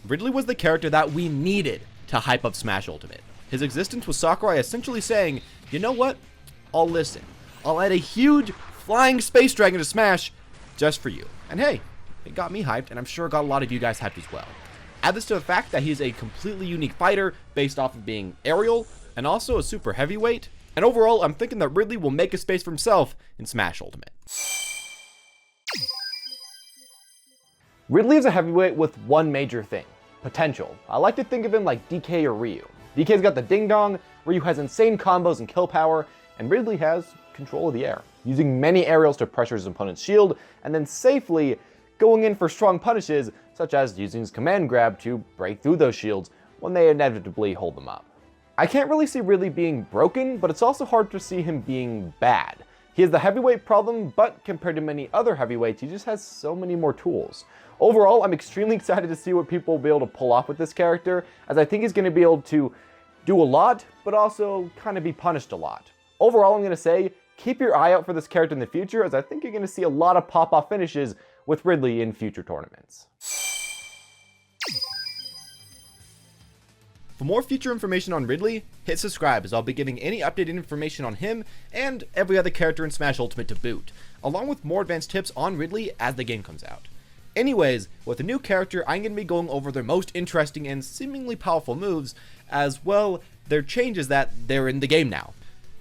Ridley was the character that we needed to hype up Smash Ultimate. His existence was Sakurai essentially saying, you know what, I'll listen. I'll add a huge flying space dragon to Smash just for you. And hey, it got me hyped, and I'm sure it got a lot of you guys hyped as well. Add this to the fact that he's a completely unique fighter based off of being aerial and also a super heavyweight, and overall I'm thinking that Ridley will make a space for himself in Smash Ultimate. Ridley is a heavyweight with one major thing: potential. I like to think of him like DK or Ryu. DK's got the ding dong, Ryu has insane combos and kill power, and Ridley has control of the air, using many aerials to pressure his opponent's shield, and then safely going in for strong punishes, such as using his command grab to break through those shields when they inevitably hold them up. I can't really see Ridley being broken, but it's also hard to see him being bad. He has the heavyweight problem, but compared to many other heavyweights, he just has so many more tools. Overall, I'm extremely excited to see what people will be able to pull off with this character, as I think he's going to be able to do a lot, but also kind of be punished a lot. Overall, I'm going to say, keep your eye out for this character in the future, as I think you're going to see a lot of pop-off finishes with Ridley in future tournaments. For more future information on Ridley, hit subscribe, as I'll be giving any updated information on him and every other character in Smash Ultimate to boot, along with more advanced tips on Ridley as the game comes out. Anyways, with a new character, I'm going to be going over their most interesting and seemingly powerful moves, as well their changes that they're in the game now.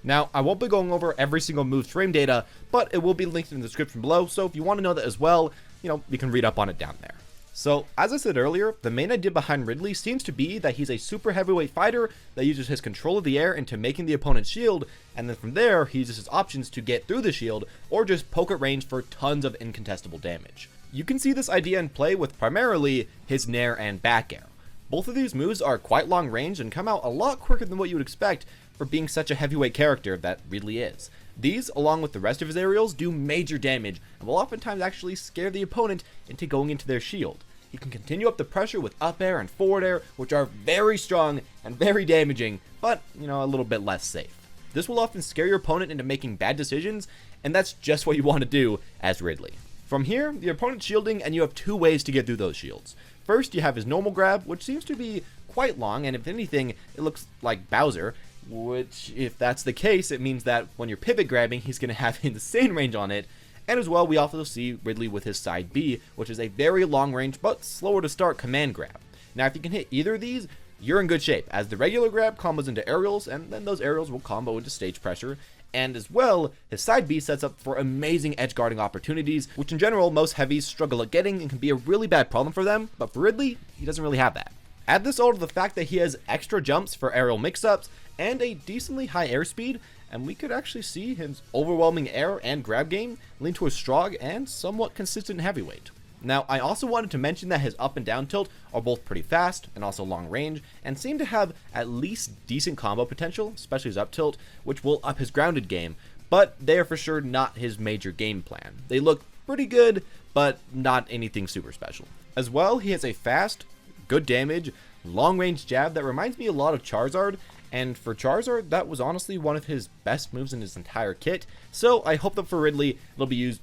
Now, I won't be going over every single move's frame data, but it will be linked in the description below, so if you want to know that as well, you can read up on it down there. So, as I said earlier, the main idea behind Ridley seems to be that he's a super heavyweight fighter that uses his control of the air into making the opponent's shield, and then from there, he uses his options to get through the shield, or just poke at range for tons of incontestable damage. You can see this idea in play with primarily his nair and back air. Both of these moves are quite long range and come out a lot quicker than what you would expect for being such a heavyweight character that Ridley is. These, along with the rest of his aerials, do major damage and will oftentimes actually scare the opponent into going into their shield. He can continue up the pressure with up air and forward air, which are very strong and very damaging, but, a little bit less safe. This will often scare your opponent into making bad decisions, and that's just what you want to do as Ridley. From here, the opponent's shielding, and you have two ways to get through those shields. First, you have his normal grab, which seems to be quite long, and if anything, it looks like Bowser, which, if that's the case, it means that when you're pivot grabbing, he's going to have insane range on it. And as well, we also see Ridley with his side B, which is a very long range but slower to start command grab. Now, if you can hit either of these, you're in good shape, as the regular grab combos into aerials, and then those aerials will combo into stage pressure. And as well, his side B sets up for amazing edge guarding opportunities, which in general most heavies struggle at getting and can be a really bad problem for them, but for Ridley, he doesn't really have that. Add this all to the fact that he has extra jumps for aerial mix-ups and a decently high airspeed, and we could actually see his overwhelming air and grab game lean to a strong and somewhat consistent heavyweight. Now, I also wanted to mention that his up and down tilt are both pretty fast and also long range, and seem to have at least decent combo potential, especially his up tilt, which will up his grounded game, but they are for sure not his major game plan. They look pretty good, but not anything super special. As well, he has a fast, good damage, long range jab that reminds me a lot of Charizard, and for Charizard, that was honestly one of his best moves in his entire kit, so I hope that for Ridley, it'll be used,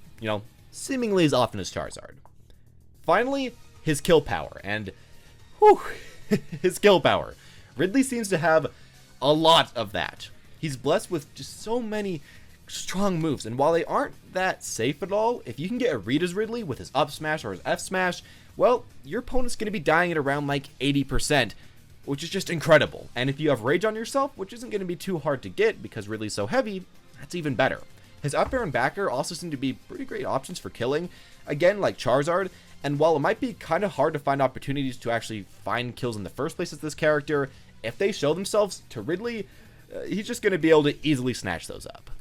seemingly as often as Charizard. Finally, his kill power, and his kill power. Ridley seems to have a lot of that. He's blessed with just so many strong moves, and while they aren't that safe at all, if you can get a read as Ridley with his up smash or his F smash, well, your opponent's going to be dying at around like 80%, which is just incredible. And if you have rage on yourself, which isn't going to be too hard to get because Ridley's so heavy, that's even better. His up air and back air also seem to be pretty great options for killing, again like Charizard, and while it might be kind of hard to find opportunities to actually find kills in the first place with this character, if they show themselves to Ridley, he's just going to be able to easily snatch those up.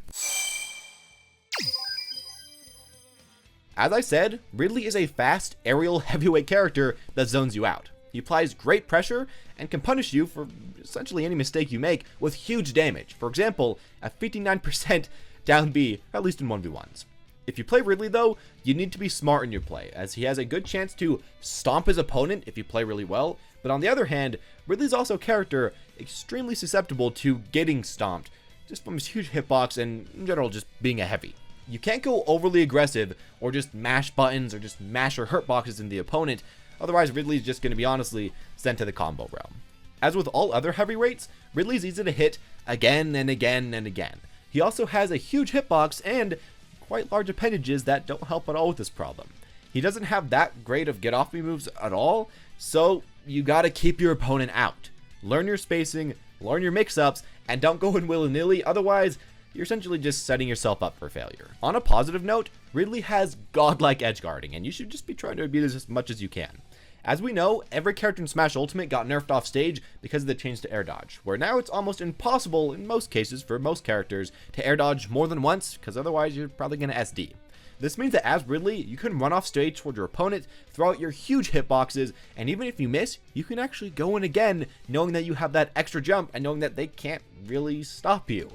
As I said, Ridley is a fast, aerial, heavyweight character that zones you out. He applies great pressure and can punish you for essentially any mistake you make with huge damage. For example, a 59% down B, at least in 1v1s. If you play Ridley though, you need to be smart in your play, as he has a good chance to stomp his opponent if you play really well, but on the other hand, Ridley's also a character extremely susceptible to getting stomped, just from his huge hitbox and in general just being a heavy. You can't go overly aggressive or just mash buttons or just mash or hurt boxes in the opponent, otherwise Ridley's just going to be honestly sent to the combo realm. As with all other heavyweights, Ridley's easy to hit again and again and again. He also has a huge hitbox and quite large appendages that don't help at all with this problem. He doesn't have that great of get off me moves at all, so you gotta keep your opponent out. Learn your spacing, learn your mix-ups, and don't go in willy-nilly, otherwise you're essentially just setting yourself up for failure. On a positive note, Ridley has godlike edgeguarding, and you should just be trying to abuse this as much as you can. As we know, every character in Smash Ultimate got nerfed off stage because of the change to air dodge, where now it's almost impossible in most cases for most characters to air dodge more than once, because otherwise you're probably going to SD. This means that as Ridley, you can run off stage toward your opponent, throw out your huge hitboxes, and even if you miss, you can actually go in again, knowing that you have that extra jump and knowing that they can't really stop you.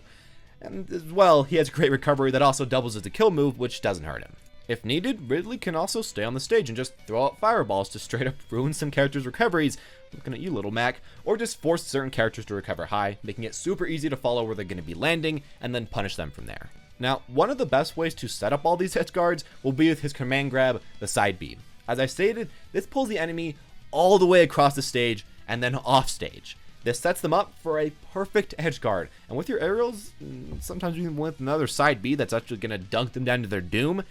And as well, he has great recovery that also doubles as a kill move, which doesn't hurt him. If needed, Ridley can also stay on the stage and just throw out fireballs to straight up ruin some characters' recoveries, looking at you little Mac, or just force certain characters to recover high, making it super easy to follow where they're going to be landing, and then punish them from there. Now, one of the best ways to set up all these edge guards will be with his command grab, the side B. As I stated, this pulls the enemy all the way across the stage and then off stage. This sets them up for a perfect edge guard, and with your aerials, sometimes even with another side B that's actually going to dunk them down to their doom,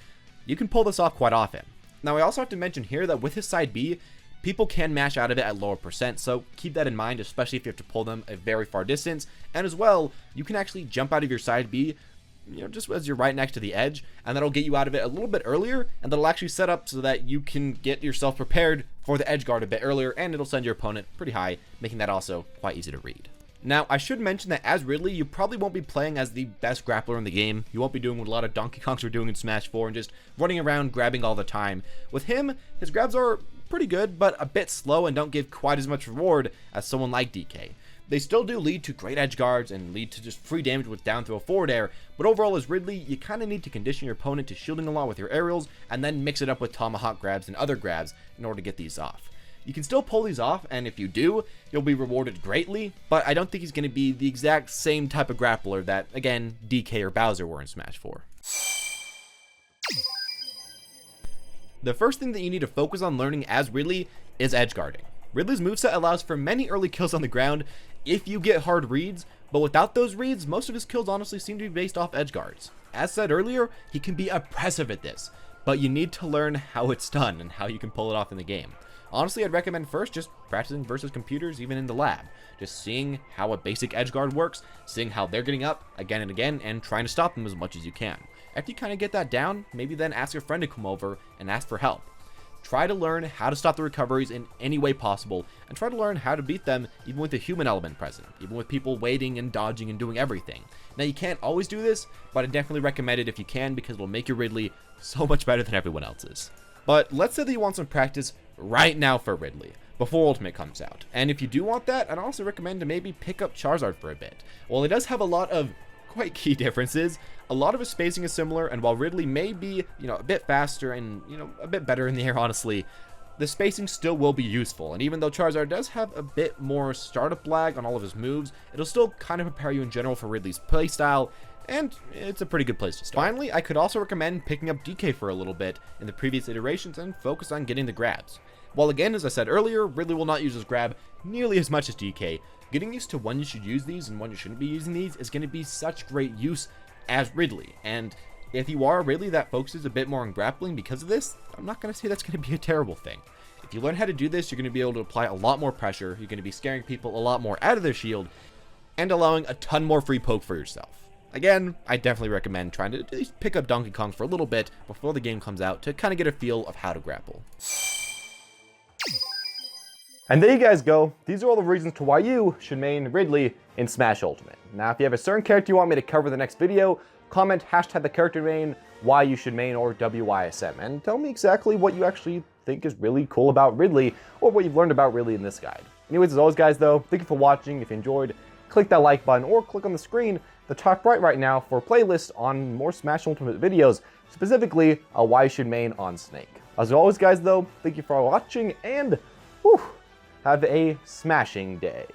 you can pull this off quite often. Now, I also have to mention here that with his side B, people can mash out of it at lower percent, so keep that in mind, especially if you have to pull them a very far distance. And as well, you can actually jump out of your side B, just as you're right next to the edge, and that'll get you out of it a little bit earlier, and that'll actually set up so that you can get yourself prepared for the edge guard a bit earlier, and it'll send your opponent pretty high, making that also quite easy to read. Now, I should mention that as Ridley, you probably won't be playing as the best grappler in the game. You won't be doing what a lot of Donkey Kongs are doing in Smash 4 and just running around grabbing all the time. With him, his grabs are pretty good, but a bit slow and don't give quite as much reward as someone like DK. They still do lead to great edge guards and lead to just free damage with down throw forward air, but overall as Ridley, you kind of need to condition your opponent to shielding a lot with your aerials and then mix it up with tomahawk grabs and other grabs in order to get these off. You can still pull these off, and if you do, you'll be rewarded greatly, but I don't think he's going to be the exact same type of grappler that, again, DK or Bowser were in Smash 4. The first thing that you need to focus on learning as Ridley is edgeguarding. Ridley's moveset allows for many early kills on the ground if you get hard reads, but without those reads, most of his kills honestly seem to be based off edgeguards. As said earlier, he can be oppressive at this, but you need to learn how it's done and how you can pull it off in the game. Honestly, I'd recommend first just practicing versus computers even in the lab. Just seeing how a basic edgeguard works, seeing how they're getting up again and again, and trying to stop them as much as you can. After you kind of get that down, maybe then ask a friend to come over and ask for help. Try to learn how to stop the recoveries in any way possible, and try to learn how to beat them even with the human element present, even with people waiting and dodging and doing everything. Now, you can't always do this, but I definitely recommend it if you can, because it'll make your Ridley so much better than everyone else's. But let's say that you want some practice right now for Ridley, before Ultimate comes out. And if you do want that, I'd also recommend to maybe pick up Charizard for a bit. While it does have a lot of quite key differences, a lot of his spacing is similar, and while Ridley may be, a bit faster and, a bit better in the air, honestly, the spacing still will be useful. And even though Charizard does have a bit more startup lag on all of his moves, it'll still kind of prepare you in general for Ridley's playstyle, and it's a pretty good place to start. Finally, I could also recommend picking up DK for a little bit in the previous iterations and focus on getting the grabs. While again, as I said earlier, Ridley will not use his grab nearly as much as DK, getting used to when you should use these and when you shouldn't be using these is going to be such great use as Ridley. And if you are a Ridley that focuses a bit more on grappling because of this, I'm not going to say that's going to be a terrible thing. If you learn how to do this, you're going to be able to apply a lot more pressure, you're going to be scaring people a lot more out of their shield, and allowing a ton more free poke for yourself. Again, I definitely recommend trying to at least pick up Donkey Kong for a little bit before the game comes out to kind of get a feel of how to grapple. And there you guys go. These are all the reasons to why you should main Ridley in Smash Ultimate. Now, if you have a certain character you want me to cover the next video, comment hashtag the character main, why you should main, or WYSM, and tell me exactly what you actually think is really cool about Ridley, or what you've learned about Ridley in this guide. Anyways, as always guys though, thank you for watching. If you enjoyed, click that like button, or click on the screen, the top right now for a playlist on more Smash Ultimate videos, specifically a why you should main on Snake. As always guys though, thank you for watching, and have a smashing day.